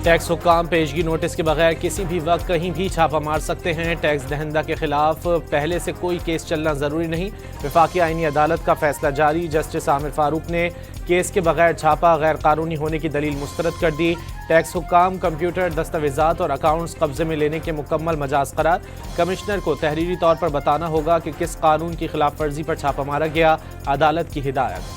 Tax हुक्काम पेशगी notice के बगैर किसी भी वक्त कहीं भी छापा मार सकते हैं। टैक्स दहंदा के खिलाफ पहले से कोई केस चलना जरूरी नहीं। वफाकी आईनी अदालत का फैसला जारी। जस्टिस आमिर फारूक ने केस के बगैर छापा गैर कानूनी होने की दलील मुस्तरद कर दी। टैक्स हुक्काम कंप्यूटर दस्तावेजात और अकाउंट्स कब्जे में लेने के मुकम्मल मजाज करार। कमिश्नर को तहरीरी तौर पर बताना होगा कि किस कानून की खिलाफ वर्जी पर छापा मारा गया। अदालत की हिदायत।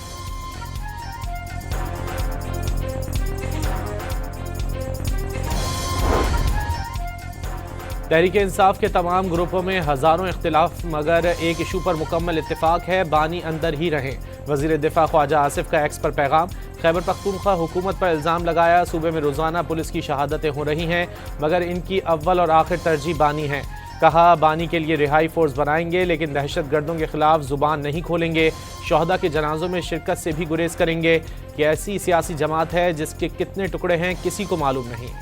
तहरीक इंसाफ के तमाम ग्रुपों में हजारों इख्तिलाफ मगर एक इशू पर मुकम्मल इत्तेफाक है, बानी अंदर ही रहें। वजीर दिफा ख्वाजा आसिफ का एक्स पर पैगाम। खैबर पख्तूनख्वा हुकूमत पर इल्ज़ाम लगाया, सूबे में रोजाना पुलिस की शहादतें हो रही हैं मगर इनकी अव्वल और आखिर तरजीह बानी है। कहा बानी के लिए रिहाई फोर्स बनाएंगे लेकिन दहशत गर्दों के खिलाफ जुबान नहीं खोलेंगे। शोहदा के जनाजों में शिरकत से भी गुरेज करेंगे कि ऐसी सियासी जमात है जिसके कितने टुकड़े हैं किसी को मालूम नहीं।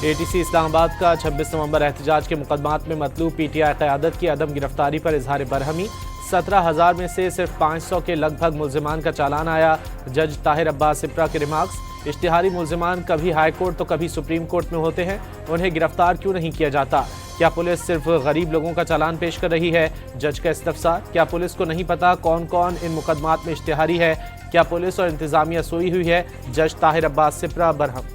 ATC इस्लामाबाद का 26 नवंबर एहतजाज के मुकदमात में मतलूब PTI क़यादत की अदम गिरफ्तारी पर इजहार बरहमी। 17,000 में से सिर्फ 500 के लगभग मुल्जिमान का चालान आया। जज ताहिर अब्बास सिप्रा के रिमार्क्स। इश्तिहारी मुल्जिमान कभी हाई कोर्ट तो कभी सुप्रीम कोर्ट में होते हैं, उन्हें गिरफ्तार क्यों नहीं किया जाता? क्या पुलिस सिर्फ गरीब लोगों का चालान पेश कर रही है? जज का इस्तफसार। क्या पुलिस को नहीं पता कौन कौन इन मुकदमात में इश्तिहारी है? क्या पुलिस और इंतजामिया सोई हुई है? जज ताहिर अब्बास सिप्रा बरहम।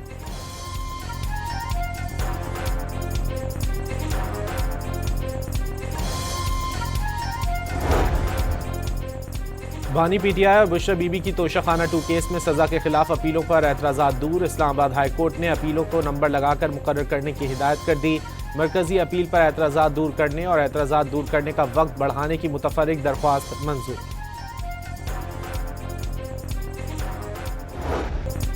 बानी PTI और बुशरा बीबी की तोशाखाना 2 केस में सजा के खिलाफ अपीलों पर एतराज़ात दूर। इस्लामाबाद हाई कोर्ट ने अपीलों को नंबर लगाकर मुकर्रर करने की हिदायत कर दी। मरकजी अपील पर एतराज़ात दूर करने और एतराज़ात दूर करने का वक्त बढ़ाने की मुतफर्रिक दरख्वास्त मंजूर।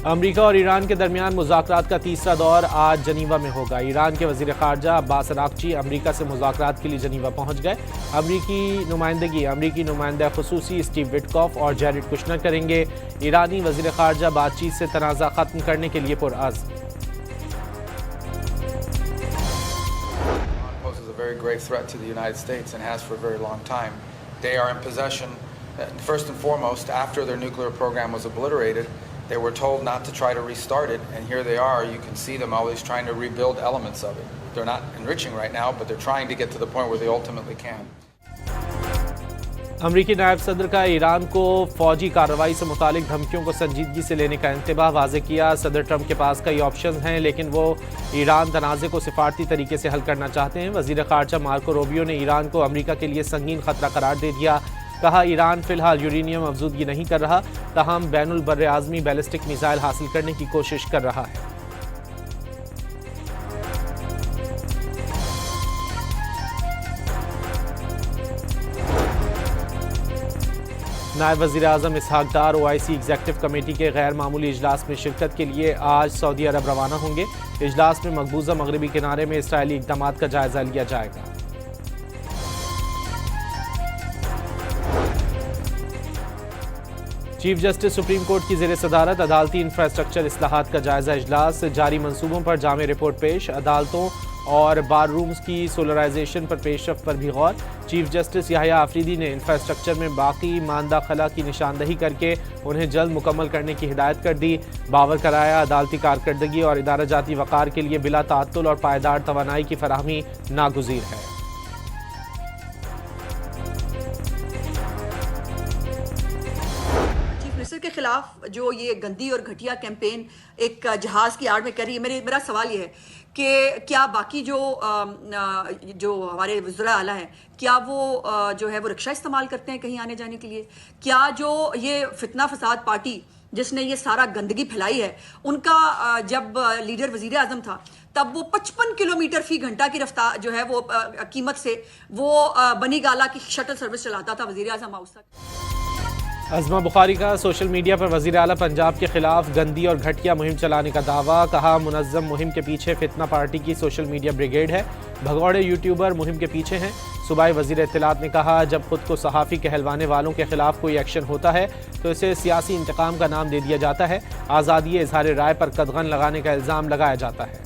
अमरीका और ईरान के दरमियान मुज़ाकरात का तीसरा दौर आज जनीवा में होगा। ईरान के वज़ीर ख़ारजा अब्बास अराग़ची अमरीका से मुज़ाकरात के लिए जनीवा पहुँच गए। अमरीकी नुमाइंदा ख़ुसूसी स्टीव विटकॉफ और जैरेड कुशनर करेंगे। ईरानी वज़ीर ख़ारजा बातचीत से तनाज़ा ख़त्म करने के लिए पुरअज़्म। First and foremost, after their nuclear program was obliterated, they were told not to try to restart it, and here they are. You can see them always trying to rebuild elements of it. They're not enriching right now, but they're trying to get to the point where they ultimately can. अमरीकी नायब सदर का Iran को फौजी कार्रवाई से मुतालिक धमकियों को संजीदगी से लेने का इंतबाह वाज़े किया। सदर ट्रंप के पास कई ऑप्शन हैं लेकिन वो ईरान तनाज़े को सिफारती तरीके से हल करना चाहते हैं। वज़ीर ख़ारजा मार्को रूबियो ने ईरान को अमरीका के लिए संगीन खतरा करार दे दिया। कहा ईरान फिलहाल यूरेनियम अफजूदगी नहीं कर रहा, ताहम बैनुल बर्र आज़मी बैलिस्टिक मिसाइल हासिल करने की कोशिश कर रहा है। नायब वज़ीर आज़म इसहाक डार OIC एग्जेक्टिव कमेटी के गैर मामूली इजलास में शिरकत के लिए आज सऊदी अरब रवाना होंगे। इजलास में मकबूजा मगरबी किनारे में इसराइली इक़दामात का जायजा लिया जाएगा। चीफ जस्टिस सुप्रीम कोर्ट की ज़ेर सदारत अदालती इंफ्रास्ट्रक्चर इस्लाहात का जायजा इजलास। जारी मंसूबों पर जामे रिपोर्ट पेश। अदालतों और बार रूम्स की सोलराइजेशन पर पेशरफ्त पर भी गौर। चीफ जस्टिस याहिया आफरीदी ने इंफ्रास्ट्रक्चर में बाकी मानदा खला की निशानदही करके उन्हें जल्द मुकम्मल करने की हिदायत कर दी। बावर कराया अदालती कारकर्दगी और इदारा जाती वक़ार के लिए बिला ताअत्तुल और पायदार तवानाई की फराहमी नागुज़ीर है। के खिलाफ जो ये गंदी और घटिया कैंपेन एक जहाज की आड़ में कर रही है, मेरा सवाल ये है कि क्या बाकी जो हमारे वज़ीर आला हैं क्या वो जो है वो रिक्शा इस्तेमाल करते हैं कहीं आने जाने के लिए? क्या जो ये फितना फसाद पार्टी जिसने ये सारा गंदगी फैलाई है उनका जब लीडर वज़ीर आज़म था तब वो 55 किलोमीटर फी घंटा की रफ्तार जो है वो कीमत से वो बनी गाला की शटल सर्विस चलाता था वज़ीर आज़म हाउस तक। अज़मा बुखारी का सोशल मीडिया पर वज़ीर आला पंजाब के खिलाफ गंदी और घटिया मुहिम चलाने का दावा। कहा मुनज़्ज़म मुहिम के पीछे फितना पार्टी की सोशल मीडिया ब्रिगेड है। भगौड़े यूट्यूबर मुहिम के पीछे हैं। सूबाई वज़ीर इत्तलात ने कहा जब खुद को सहाफ़ी कहलवाने वालों के खिलाफ कोई एक्शन होता है तो इसे सियासी इंतकाम का नाम दे दिया जाता है। आज़ादी इज़हार राय पर कदगन लगाने का इल्ज़ाम लगाया जाता है।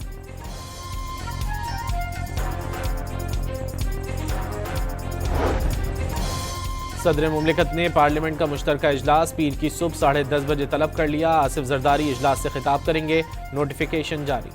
सदर मुमलिकत ने पार्लियामेंट का मुश्तरका इजलास पीर की सुबह 10:30 बजे तलब कर लिया। आसिफ जरदारी इजलास से खिताब करेंगे, नोटिफिकेशन जारी।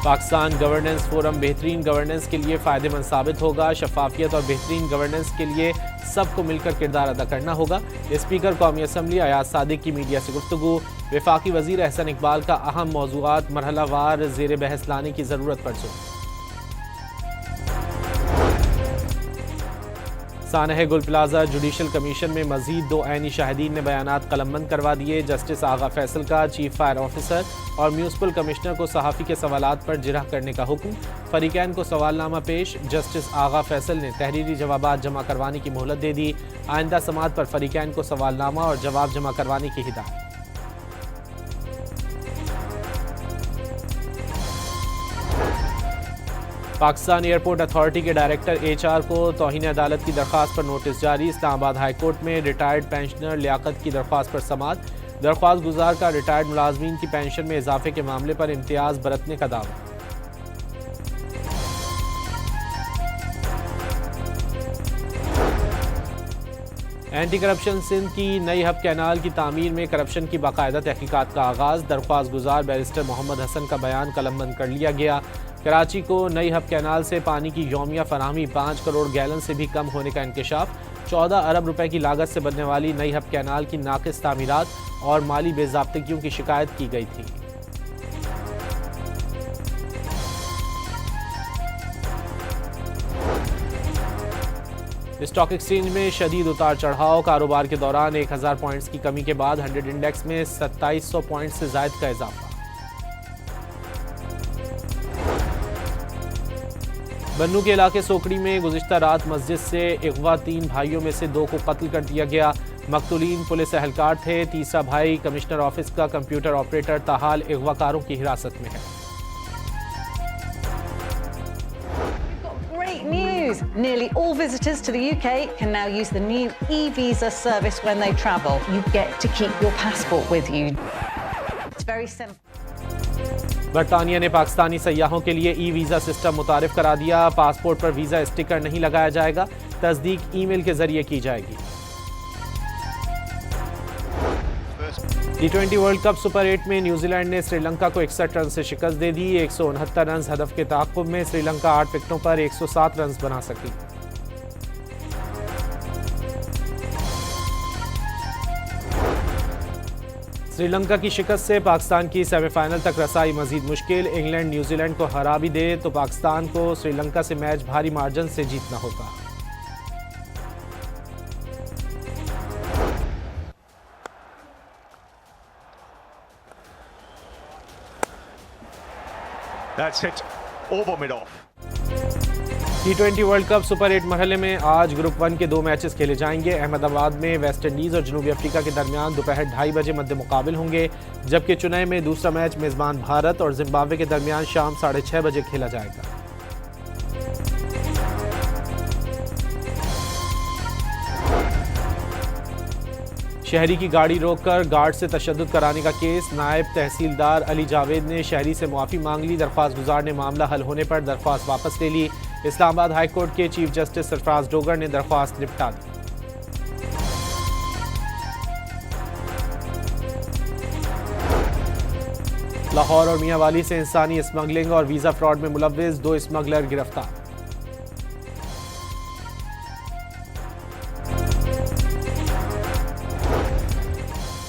पाकिस्तान गवर्नेंस फोरम बेहतरीन गवर्नेंस के लिए फ़ायदेमंद साबित होगा। शफाफियत और बेहतरीन गवर्नेंस के लिए सबको मिलकर किरदार अदा करना होगा। स्पीकर कौमी असम्बली अयाज सादिक की मीडिया से गुफ्तगू। वफाकी वज़ीर एहसन इकबाल का अहम मौज़ूआत मरहलावार ज़ेर बहस लाने की ज़रूरत पर जोर। सानह गुल प्लाजा जुडिशल कमीशन में मजीद 2 ऐनी शाहिदीन ने बयानात कलमबंद करवा दिए। जस्टिस आगा फैसल का चीफ फायर ऑफिसर और म्यूनसिपल कमिश्नर को सहाफ़ी के सवालात पर जिरह करने का हुक्म। फरीकैन को सवालनामा पेश। जस्टिस आगा फैसल ने तहरीरी जवाबात जमा करवाने की मोहलत दे दी। आइंदा समात पर फरीकैन को सवालनामा और जवाब जमा करवाने की हिदायत। पाकिस्तान एयरपोर्ट अथॉरिटी के डायरेक्टर HR को तौहीन अदालत की दरख्वास्त पर नोटिस जारी। इस्लामाबाद हाई कोर्ट में रिटायर्ड पेंशनर लियाकत की दरख्वास्त पर समाअत। दरख्वास्त गुजार का रिटायर्ड मुलाजमीन की पेंशन में इजाफे के मामले पर इम्तियाज बरतने का दावा। एंटी करप्शन सिंध की नई हब कैनाल की तामीर में करप्शन की बाकायदा तहकीकात का आगाज। दरख्वास्त गुजार बैरिस्टर मोहम्मद हसन का बयान कलमबंद कर लिया गया। कराची को नई हब कैनाल से पानी की यौमिया फराहमी 5 करोड़ गैलन से भी कम होने का इंकशाफ। 14 अरब रुपए की लागत से बनने वाली नई हब कैनाल की नाकिस तामीरात और माली बेज़ाब्तगियों की शिकायत की गई थी। स्टॉक एक्सचेंज में शदीद उतार चढ़ाव। कारोबार के दौरान 1000 पॉइंट्स की कमी के बाद 100 इंडेक्स में 2700 पॉइंट से जायद का इजाफा। बन्नू के इलाके सोकड़ी में गुज़िश्ता रात मस्जिद से अगवा 3 भाइयों में से 2 को कत्ल कर दिया गया। मकतूलीन पुलिस एहलकार थे। तीसरा भाई कमिश्नर ऑफिस का कंप्यूटर ऑपरेटर ताहाल अगवाकारों की हिरासत में है। Great news! Nearly all visitors to the UK can now use the new e-visa service when they travel. You get to keep your passport with you. It's very simple. बरतानिया ने पाकिस्तानी सयाहों के लिए e-visa system मुतारिफ करा दिया। Passport पर visa sticker नहीं लगाया जाएगा। तस्दीक ईमेल के जरिए की जाएगी। T20 वर्ल्ड कप सुपर 8 में न्यूजीलैंड ने श्रीलंका को 61 रन से शिकस्त दे दी। 169 रन हदफ के ताक़ुब में श्रीलंका 8 विकेटों पर 107 रन बना सकी। श्रीलंका की शिकस्त से पाकिस्तान की सेमीफाइनल तक रसाई मजीद मुश्किल। इंग्लैंड न्यूजीलैंड को हरा भी दे तो पाकिस्तान को श्रीलंका से मैच भारी मार्जिन से जीतना होगा। That's hit over mid-off. T20 world cup super 8 मरहले में आज ग्रुप 1 के 2 मैचेस खेले जाएंगे। अहमदाबाद में वेस्ट इंडीज़ और जनूबी अफ्रीका के दरमियान दोपहर 2:30 बजे मद्दे मुकाबिल होंगे, जबकि चेन्नई में दूसरा मैच मेज़बान भारत और जिम्बाब्वे के दरमियान शाम 6:30 बजे खेला जाएगा। शहरी की गाड़ी रोककर गार्ड से तशद्दुद कराने का केस। नायब तहसीलदार अली जावेद ने शहरी से मुआफ़ी मांग ली। दरख्वास्त गुजार ने मामला हल होने पर दरख्वास्त वापस ले ली। इस्लामाबाद हाई कोर्ट के चीफ जस्टिस सरफराज डोगर ने दरख्वास्त निपटा दी। लाहौर और मियांवाली से इंसानी स्मगलिंग और वीज़ा फ्रॉड में मुलव्विस 2 स्मगलर गिरफ्तार।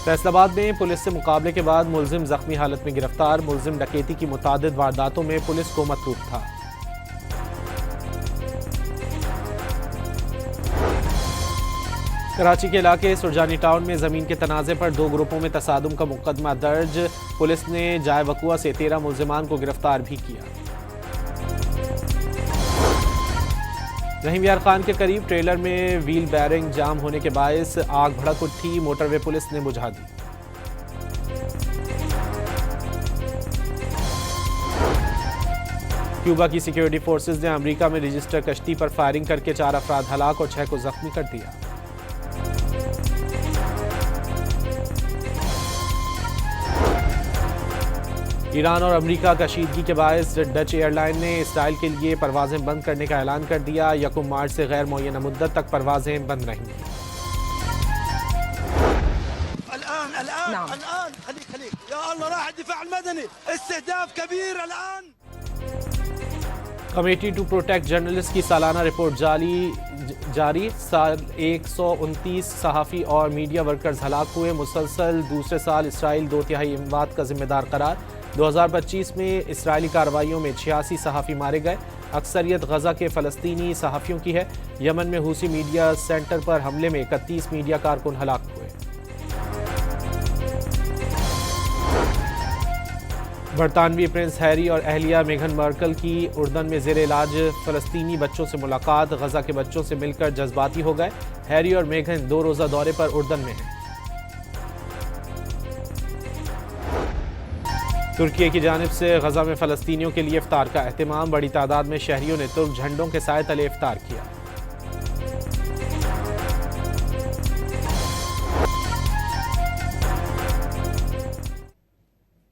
फैसलाबाद में पुलिस से मुकाबले के बाद मुलजिम जख्मी हालत में गिरफ्तार। मुलजिम डकैती की मुतादिद वारदातों में पुलिस को मतरूफ था। कराची के इलाके सुरजानी टाउन में जमीन के तनाज़े पर 2 ग्रुपों में तसादुम का मुकदमा दर्ज। पुलिस ने जाए वकुआ से 13 मुलजिमान को गिरफ्तार भी किया। रहीम यार खान के करीब ट्रेलर में व्हील बैरिंग जाम होने के बायस आग भड़क उठी। मोटरवे पुलिस ने बुझा दी। क्यूबा की सिक्योरिटी फोर्सेज ने अमेरिका में रजिस्टर कश्ती पर फायरिंग करके 4 अफराद हलाक और 6 को जख्मी कर दिया। ईरान और अमेरिका कशीदगी के बायस डच एयरलाइन ने इसराइल के लिए परवाजें बंद करने का ऐलान कर दिया। 1 मार्च से गैर मुअय्यना मुद्दत तक परवाजें बंद रहेंगी। कमेटी टू प्रोटेक्ट जर्नलिस्ट की सालाना रिपोर्ट जारी। साल 129 सहाफ़ी और मीडिया वर्कर्स हलाक हुए। मुसलसल दूसरे साल इसराइल 2/3 अमवात का जिम्मेदार करार। 2025 में इसराइली कार्रवाइयों में 86 सहाफ़ी मारे गए। अक्सरियत गजा के फ़लस्तीनी सहाफ़ियों की है। यमन में हूसी मीडिया सेंटर पर हमले में 31 मीडिया कारकुन हलाक हुए। बरतानवी प्रिंस हैरी और अहलिया मेघन मार्कल की उर्दन में ज़ेर इलाज फ़लस्तीनी बच्चों से मुलाकात। गजा के बच्चों से मिलकर जज्बाती हो गए। हैरी और मेघन 2 रोज़ा दौरे पर उर्दन में हैं। तुर्की की जानिब से गजा में फ़लस्तीनियों के लिए इफ्तार का एहतमाम। बड़ी तादाद में शहरियों ने तुर्क झंडों के साए तले इफ्तार किया।